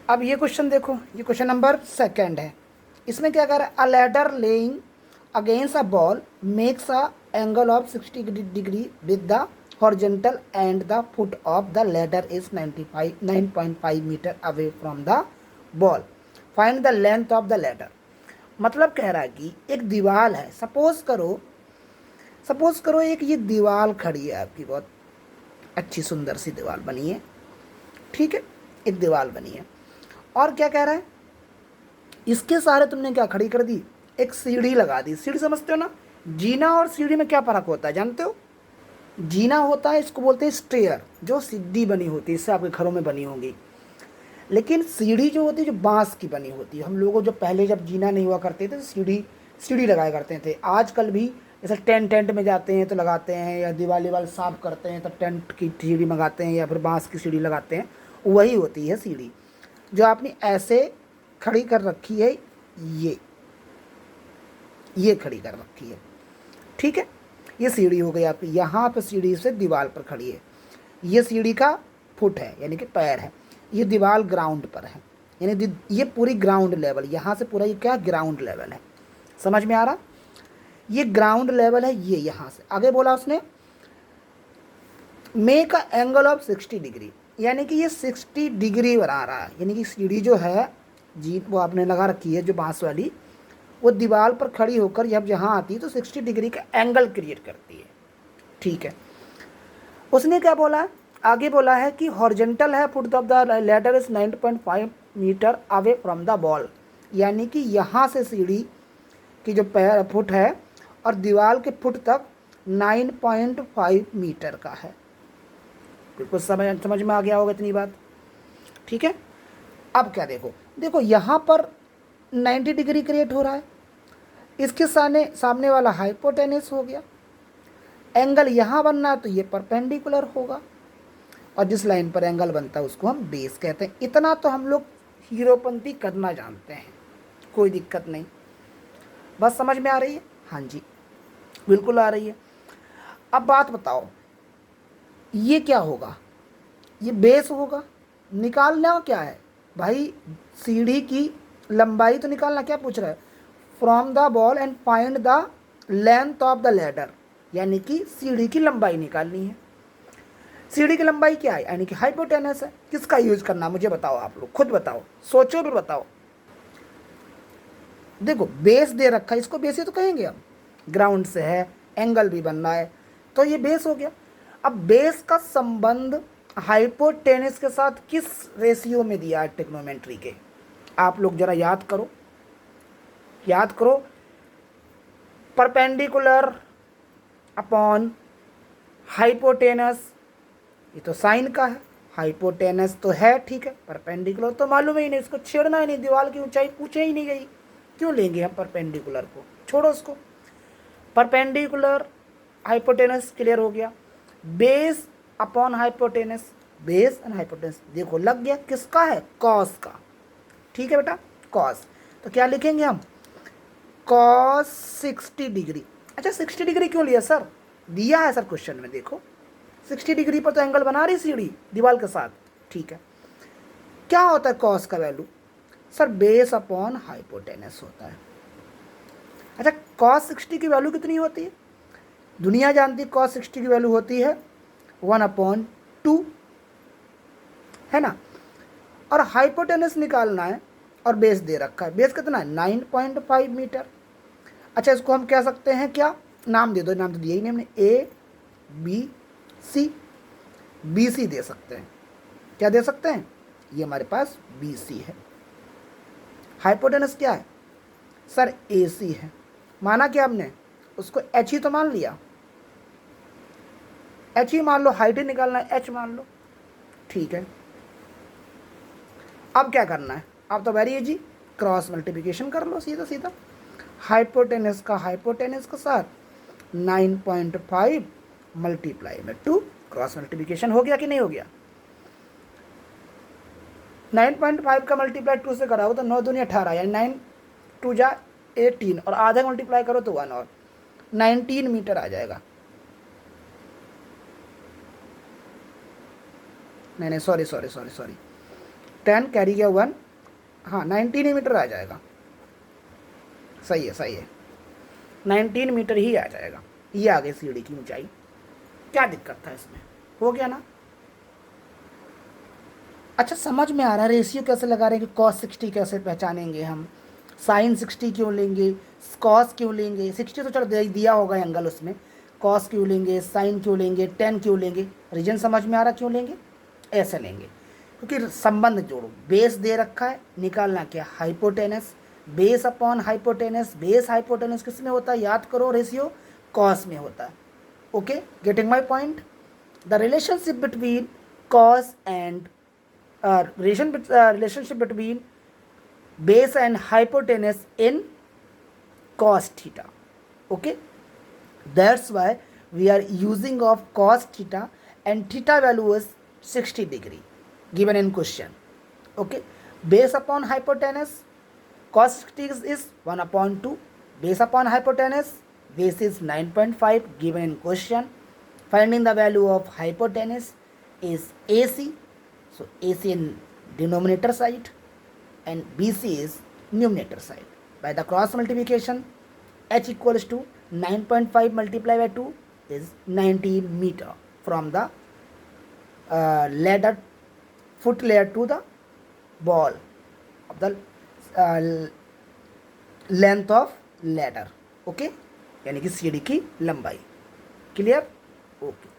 अब ये क्वेश्चन देखो, ये क्वेश्चन नंबर सेकंड है। इसमें क्या कर रहा है, a ladder leaning against a wall makes a angle of 60 degree with the horizontal and the foot of the ladder is 9.5 metre away from the wall, find the length of the ladder. मतलब कह रहा है कि एक दीवार है, suppose करो एक ये दीवार खड़ी है आपकी, बहुत अच्छी सुंदर सी दीवार बनी है, ठीक है, एक दीवार बनी है। और क्या कह रहा है, इसके सहारे तुमने क्या खड़ी कर दी, एक सीढ़ी लगा दी। सीढ़ी समझते हो ना, जीना और सीढ़ी में क्या फ़र्क होता है जानते हो? जीना होता है, इसको बोलते हैं स्टेयर, जो सीधी बनी होती है, इससे आपके घरों में बनी होंगी। लेकिन सीढ़ी जो होती है, जो बांस की बनी होती है, हम लोगों जो पहले जब जीना नहीं हुआ करते थे तो सीढ़ी सीढ़ी लगाया करते थे। आजकल भी जैसे टेंट टेंट में जाते हैं तो लगाते हैं, या दिवाली वाल साफ करते हैं तो टेंट की सीढ़ी मंगाते हैं, या फिर बांस की सीढ़ी लगाते हैं, वही होती है सीढ़ी। जो आपने ऐसे खड़ी कर रखी है, ये ये खड़ी कर रखी है, ठीक है। ये सीढ़ी हो गई आपकी, यहाँ पे सीढ़ी से दीवार पर खड़ी है। ये सीढ़ी का फुट है, यानी कि पैर है। ये दीवार ग्राउंड पर है, यानी ये पूरी ग्राउंड लेवल, यहाँ से पूरा ये क्या ग्राउंड लेवल है। समझ में आ रहा? ये ग्राउंड लेवल है। ये यहाँ से आगे बोला उसने make a angle of 60 degree, यानी कि ये 60 डिग्री बना रहा है। यानी कि सीढ़ी जो है जी, वो आपने लगा रखी है जो बांस वाली, वो दीवार पर खड़ी होकर जब यहाँ आती है तो 60 डिग्री का एंगल क्रिएट करती है, ठीक है। उसने क्या बोला, आगे बोला है कि हॉरिजेंटल है, foot of the ladder is 9.5 metre away from the wall, यानी कि यहाँ से सीढ़ी की जो पैर फुट है और दीवार के फुट तक 9.5 मीटर का है। बिल्कुल समझ में आ गया होगा इतनी बात, ठीक है। अब क्या देखो, देखो यहाँ पर 90 डिग्री क्रिएट हो रहा है, इसके सामने सामने वाला हाइपोटेनस हो गया। एंगल यहाँ बनना है तो ये परपेंडिकुलर होगा, और जिस लाइन पर एंगल बनता है उसको हम बेस कहते हैं। इतना तो हम लोग हीरोपंती करना जानते हैं, कोई दिक्कत नहीं। बस समझ में आ रही है? हाँ जी, बिल्कुल आ रही है। अब बात बताओ, ये क्या होगा, ये बेस होगा। निकालना क्या है भाई, सीढ़ी की लंबाई तो निकालना, क्या पूछ रहा है, from the ball and find the length of the ladder, यानी कि सीढ़ी की लंबाई निकालनी है। सीढ़ी की लंबाई क्या है, यानी कि हाइपोटेनस है। किसका यूज करना मुझे बताओ, आप लोग खुद बताओ, सोचो फिर बताओ। देखो बेस दे रखा है, इसको बेस ही तो कहेंगे हम, ग्राउंड से है, एंगल भी बनना है, तो ये बेस हो गया। अब बेस का संबंध हाइपोटेनस के साथ किस रेशियो में दिया है ट्रिग्नोमेट्री के, आप लोग जरा याद करो, याद करो। परपेंडिकुलर अपॉन हाइपोटेनस, ये तो साइन का है, हाइपोटेनस तो है, ठीक है। परपेंडिकुलर तो मालूम ही नहीं, इसको छेड़ना ही नहीं, दीवार की ऊंचाई पूछे ही नहीं गई, क्यों लेंगे हम परपेंडिकुलर को, छोड़ो उसको। परपेंडिकुलर हाइपोटेनस क्लियर हो गया। Base upon hypotenuse, base and hypotenuse, देखो लग गया, किसका है, कॉस का, ठीक है बेटा, कॉस। तो क्या लिखेंगे हम, कॉस 60 डिग्री। अच्छा 60 डिग्री क्यों लिया सर, दिया है सर क्वेश्चन में, देखो 60 डिग्री पर तो एंगल बना रही सीढ़ी दीवार के साथ, ठीक है। क्या होता है कॉस का value, sir base upon hypotenuse होता है। अच्छा कॉस 60 की वैल्यू कितनी होती है, दुनिया जानती है कॉस 60 की वैल्यू होती है 1/2, है ना। और हाइपोटेनस निकालना है और बेस दे रखा है, बेस कितना है 9.5 मीटर। अच्छा इसको हम कह सकते हैं क्या, नाम दे दो, नाम तो दिया ही नहीं हमने, A B C, B C दे सकते हैं, क्या दे सकते हैं, ये हमारे पास बी सी है। हाइपोटेनस क्या है सर, ए सी है। माना क्या हमने उसको, एच ही तो मान लिया, एच ही मान लो, हाइट ही निकालना है, एच मान लो, ठीक है। अब क्या करना है, अब तो वेरी इजी, क्रॉस मल्टीप्लिकेशन कर लो सीधा सीधा, हाइपोटेनस का हाइपोटेनस के साथ 9.5 मल्टीप्लाई में 2, क्रॉस मल्टीप्लिकेशन हो गया कि नहीं हो गया। 9.5 का मल्टीप्लाई 2 से कराओ तो 9 दूनी 18, यानी 9 2 जा 18, और आधा मल्टीप्लाई करो तो 1 और 19 मीटर आ जाएगा। नहीं सॉरी, 10 कैरी किया 1, हाँ 19 मीटर आ जाएगा। सही है सही है, 19 मीटर ही आ जाएगा। ये आ गई सीढ़ी की ऊंचाई। क्या दिक्कत था इसमें, हो गया ना। अच्छा समझ में आ रहा है रेशियो कैसे लगा रहे हैं कि cos 60 कैसे पहचानेंगे हम, sin 60 क्यों लेंगे, cos क्यों लेंगे, 60 तो चलो दिया होगा एंगल उसमें, cos क्यों लेंगे, sin क्यों लेंगे, tan क्यों लेंगे, रीजन समझ में आ रहा क्यों लेंगे, ऐसे लेंगे क्योंकि संबंध जोड़ो, बेस दे रखा है, निकालना क्या, hypotenuse, base upon hypotenuse, base hypotenuse किस में होता है याद करो, रेशियो cos में होता है। Okay, getting my point. The relationship between cos and relationship between base and hypotenuse in cos theta. Okay, that's why we are using of cos theta, and theta value is 60 degree given in question. Okay, base upon hypotenuse, cos 60 is 1 upon 2, base upon hypotenuse, base is 9.5 given in question. Finding the value of hypotenuse is AC, so AC in denominator side and BC is numerator side. By the cross multiplication, H equals to 9.5 multiplied by 2 is 19 meter from the ladder, foot layer to the ball of the length of ladder. Okay, यानी कि सीढ़ी की लंबाई। Clear? Okay.